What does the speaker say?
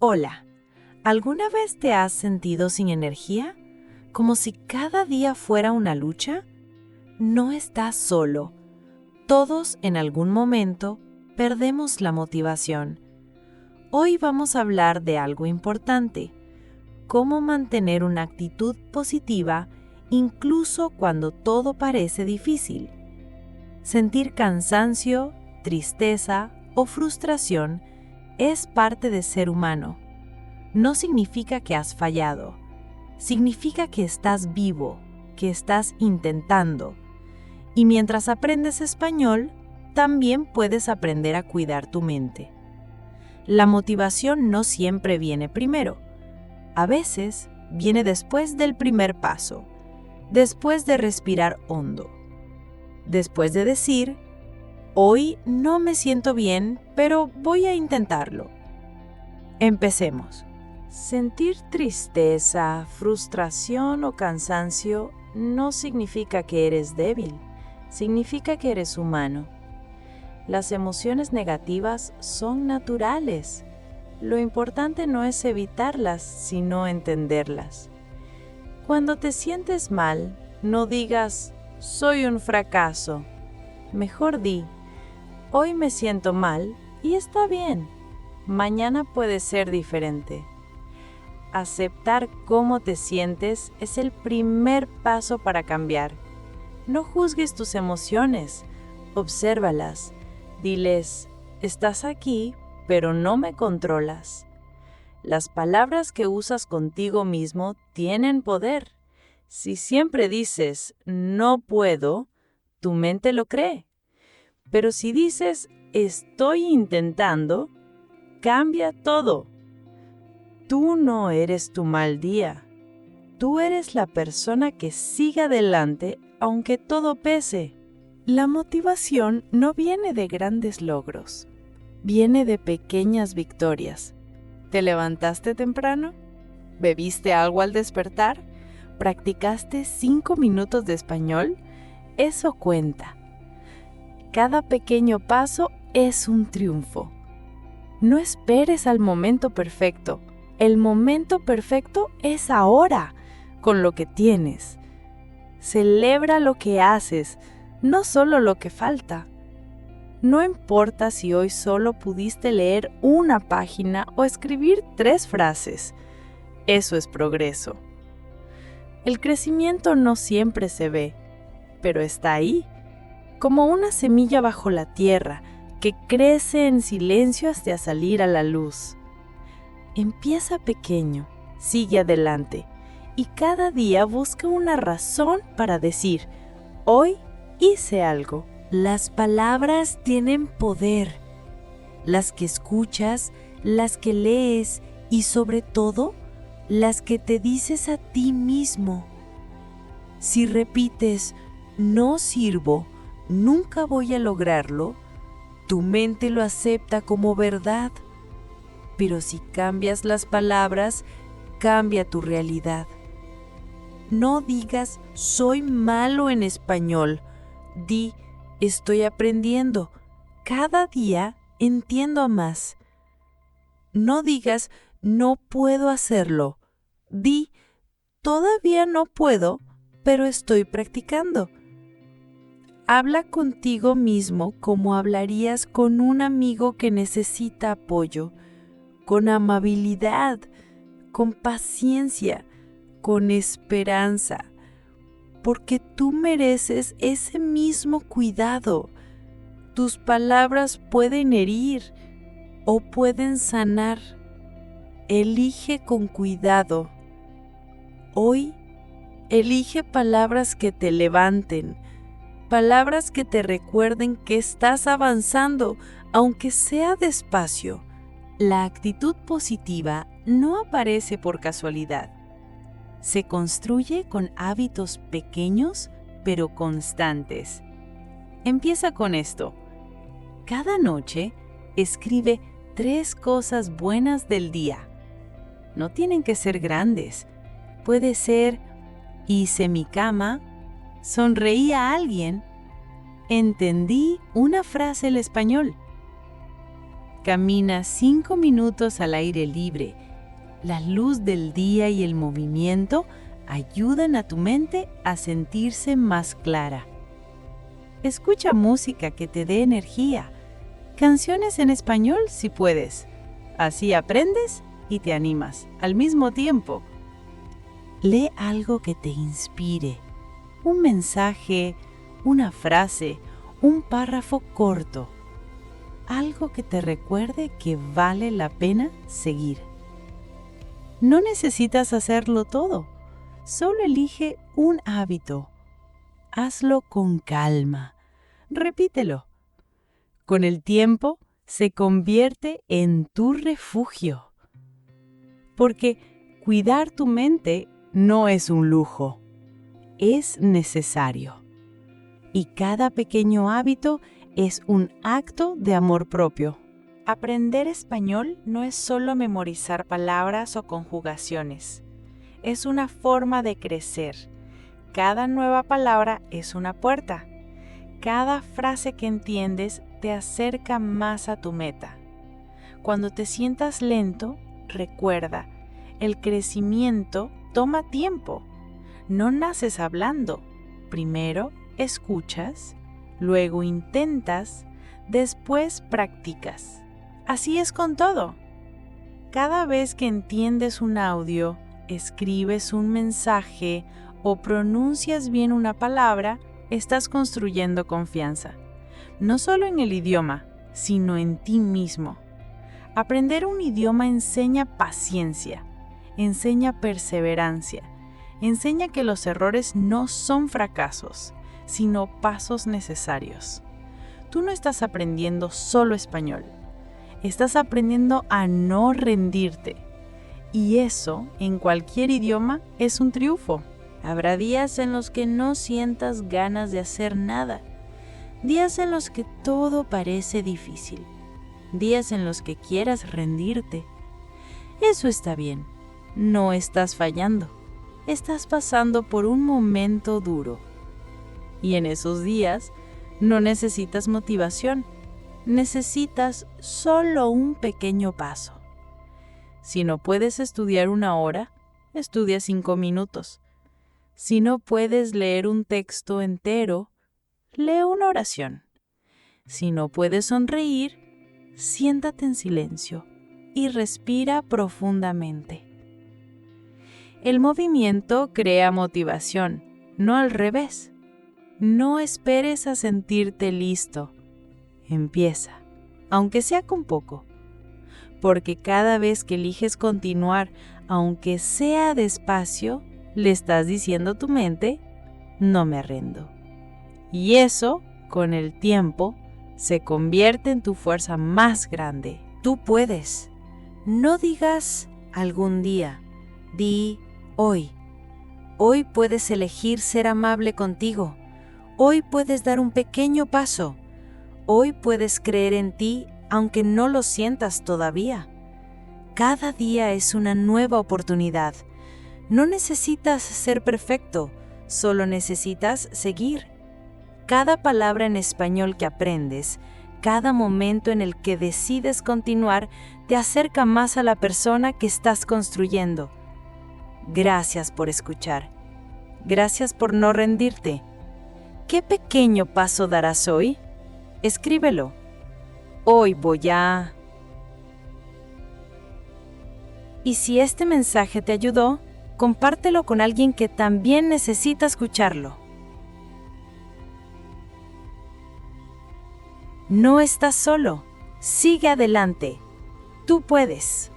Hola, ¿alguna vez te has sentido sin energía? ¿Como si cada día fuera una lucha? No estás solo. Todos en algún momento perdemos la motivación. Hoy vamos a hablar de algo importante: cómo mantener una actitud positiva incluso cuando todo parece difícil. Sentir cansancio, tristeza o frustración es parte de ser humano. No significa que has fallado. Significa que estás vivo, que estás intentando. Y mientras aprendes español, también puedes aprender a cuidar tu mente. La motivación no siempre viene primero. A veces viene después del primer paso, después de respirar hondo, después de decir: hoy no me siento bien, pero voy a intentarlo. Empecemos. Sentir tristeza, frustración o cansancio no significa que eres débil, significa que eres humano. Las emociones negativas son naturales. Lo importante no es evitarlas, sino entenderlas. Cuando te sientes mal, no digas: soy un fracaso. Mejor di: hoy me siento mal y está bien. Mañana puede ser diferente. Aceptar cómo te sientes es el primer paso para cambiar. No juzgues tus emociones, obsérvalas. Diles: estás aquí, pero no me controlas. Las palabras que usas contigo mismo tienen poder. Si siempre dices no puedo, tu mente lo cree. Pero si dices estoy intentando, cambia todo. Tú no eres tu mal día. Tú eres la persona que sigue adelante aunque todo pese. La motivación no viene de grandes logros. Viene de pequeñas victorias. ¿Te levantaste temprano? ¿Bebiste algo al despertar? ¿Practicaste 5 minutos de español? Eso cuenta. Cada pequeño paso es un triunfo. No esperes al momento perfecto. El momento perfecto es ahora, con lo que tienes. Celebra lo que haces, no solo lo que falta. No importa si hoy solo pudiste leer una página o escribir 3 frases. Eso es progreso. El crecimiento no siempre se ve, pero está ahí, como una semilla bajo la tierra que crece en silencio hasta salir a la luz. Empieza pequeño, sigue adelante y cada día busca una razón para decir: hoy hice algo. Las palabras tienen poder. Las que escuchas, las que lees y sobre todo, las que te dices a ti mismo. Si repites no sirvo, nunca voy a lograrlo, tu mente lo acepta como verdad. Pero si cambias las palabras, cambia tu realidad. No digas soy malo en español. Di estoy aprendiendo. Cada día entiendo más. No digas no puedo hacerlo. Di todavía no puedo, pero estoy practicando. Habla contigo mismo como hablarías con un amigo que necesita apoyo, con amabilidad, con paciencia, con esperanza, porque tú mereces ese mismo cuidado. Tus palabras pueden herir o pueden sanar. Elige con cuidado. Hoy, elige palabras que te levanten, palabras que te recuerden que estás avanzando, aunque sea despacio. La actitud positiva no aparece por casualidad. Se construye con hábitos pequeños pero constantes. Empieza con esto. Cada noche escribe 3 cosas buenas del día. No tienen que ser grandes. Puede ser: hice mi cama, sonreí a alguien, entendí una frase en español. Camina 5 minutos al aire libre. La luz del día y el movimiento ayudan a tu mente a sentirse más clara. Escucha música que te dé energía. Canciones en español si puedes. Así aprendes y te animas al mismo tiempo. Lee algo que te inspire. Un mensaje, una frase, un párrafo corto. Algo que te recuerde que vale la pena seguir. No necesitas hacerlo todo. Solo elige un hábito. Hazlo con calma. Repítelo. Con el tiempo se convierte en tu refugio. Porque cuidar tu mente no es un lujo, es necesario. Y cada pequeño hábito es un acto de amor propio. Aprender español no es solo memorizar palabras o conjugaciones. Es una forma de crecer. Cada nueva palabra es una puerta. Cada frase que entiendes te acerca más a tu meta. Cuando te sientas lento, recuerda, el crecimiento toma tiempo. No naces hablando. Primero escuchas, luego intentas, después practicas. Así es con todo. Cada vez que entiendes un audio, escribes un mensaje o pronuncias bien una palabra, estás construyendo confianza. No solo en el idioma, sino en ti mismo. Aprender un idioma enseña paciencia, enseña perseverancia, enseña que los errores no son fracasos, sino pasos necesarios. Tú no estás aprendiendo solo español. Estás aprendiendo a no rendirte. Y eso, en cualquier idioma, es un triunfo. Habrá días en los que no sientas ganas de hacer nada. Días en los que todo parece difícil. Días en los que quieras rendirte. Eso está bien. No estás fallando. Estás pasando por un momento duro. Y en esos días no necesitas motivación. Necesitas solo un pequeño paso. Si no puedes estudiar 1 hora, estudia 5 minutos. Si no puedes leer un texto entero, lee una oración. Si no puedes sonreír, siéntate en silencio y respira profundamente. El movimiento crea motivación, no al revés. No esperes a sentirte listo. Empieza, aunque sea con poco. Porque cada vez que eliges continuar, aunque sea despacio, le estás diciendo a tu mente, no me rindo. Y eso, con el tiempo, se convierte en tu fuerza más grande. Tú puedes. No digas algún día, di hoy. Hoy puedes elegir ser amable contigo. Hoy puedes dar un pequeño paso. Hoy puedes creer en ti aunque no lo sientas todavía. Cada día es una nueva oportunidad. No necesitas ser perfecto, solo necesitas seguir. Cada palabra en español que aprendes, cada momento en el que decides continuar, te acerca más a la persona que estás construyendo. Gracias por escuchar. Gracias por no rendirte. ¿Qué pequeño paso darás hoy? Escríbelo. Hoy voy a... Y si este mensaje te ayudó, compártelo con alguien que también necesita escucharlo. No estás solo. Sigue adelante. Tú puedes.